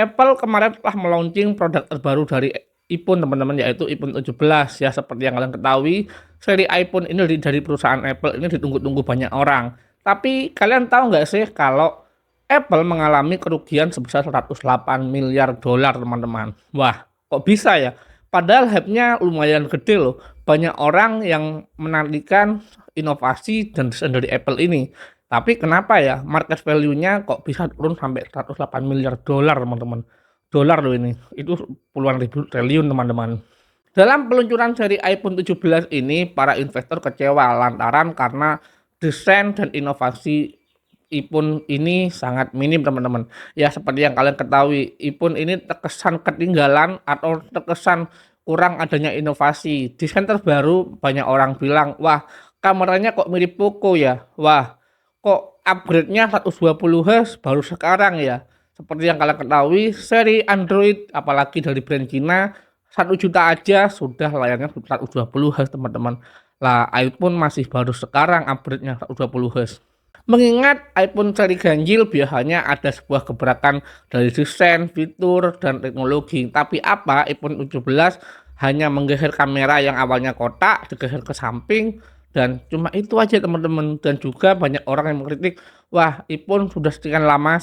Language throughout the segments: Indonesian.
Apple kemarin telah meluncing produk terbaru dari iPhone teman-teman, yaitu iPhone 17 ya. Seperti yang kalian ketahui, seri iPhone ini dari perusahaan Apple ini ditunggu-tunggu banyak orang. Tapi kalian tahu nggak sih kalau Apple mengalami kerugian sebesar 108 miliar dolar teman-teman. Wah, kok bisa ya? Padahal hype-nya lumayan gede loh. Banyak orang yang menantikan inovasi dan desain dari Apple ini. Tapi kenapa ya market value-nya kok bisa turun sampai 108 miliar dolar teman-teman. Dolar loh ini. Itu puluhan ribu triliun teman-teman. Dalam peluncuran seri iPhone 17 ini, para investor kecewa lantaran karena desain dan inovasi iPhone ini sangat minim teman-teman. Ya seperti yang kalian ketahui, iPhone ini terkesan ketinggalan atau terkesan kurang adanya inovasi. Desain terbaru banyak orang bilang, wah kameranya kok mirip Poco ya. Wah kok upgrade-nya 120 Hz baru sekarang ya. Seperti yang kalian ketahui, seri Android apalagi dari brand Cina 1 juta aja sudah layarnya 120 Hz teman-teman. Lah iPhone masih baru sekarang upgrade-nya 120 Hz. Mengingat iPhone seri ganjil biasanya ada sebuah gebrakan dari desain, fitur, dan teknologi. Tapi apa iPhone 17 hanya menggeser kamera yang awalnya kotak, digeser ke samping, dan cuma itu aja teman-teman. Dan juga banyak orang yang mengkritik, wah iPhone sudah sekian lama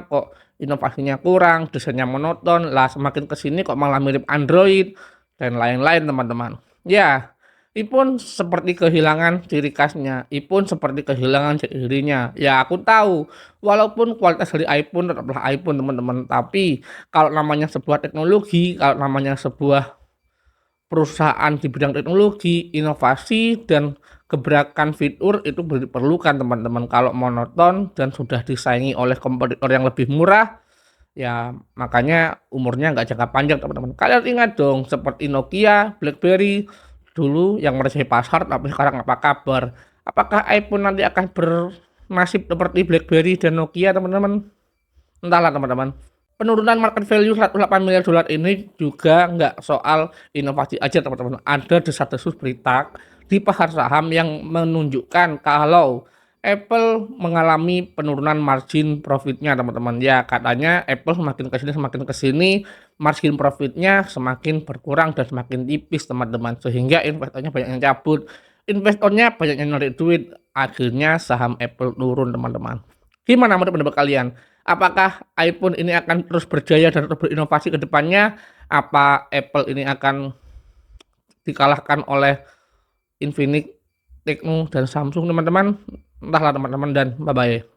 kok inovasinya kurang, desainnya monoton, lah semakin kesini kok malah mirip Android, dan lain-lain teman-teman. Ya, iPhone seperti kehilangan ciri khasnya, iPhone seperti kehilangan ciri dirinya. Ya aku tahu, walaupun kualitas dari iPhone tetaplah iPhone teman-teman. Tapi kalau namanya sebuah teknologi, kalau namanya sebuah perusahaan di bidang teknologi, inovasi, dan gebrakan fitur itu diperlukan teman-teman. Kalau monoton dan sudah disaingi oleh kompetitor yang lebih murah, ya makanya umurnya nggak jangka panjang teman-teman. Kalian ingat dong seperti Nokia, BlackBerry dulu yang merajai pasar, tapi sekarang apa kabar? Apakah iPhone nanti akan bernasib seperti BlackBerry dan Nokia teman-teman? Entahlah teman-teman. Penurunan market value 108 miliar dolar ini juga nggak soal inovasi aja teman-teman. Ada desas-desus berita di pasar saham yang menunjukkan kalau Apple mengalami penurunan margin profitnya teman-teman. Ya katanya Apple semakin kesini margin profitnya semakin berkurang dan semakin tipis teman-teman. Sehingga investornya banyak yang cabut, investornya banyak yang narik duit. Akhirnya saham Apple turun teman-teman. Gimana menurut pendapat kalian? Apakah iPhone ini akan terus berjaya dan terus berinovasi ke depannya? Apa Apple ini akan dikalahkan oleh Infinix, Tecno, dan Samsung teman-teman? Entahlah teman-teman, dan bye-bye.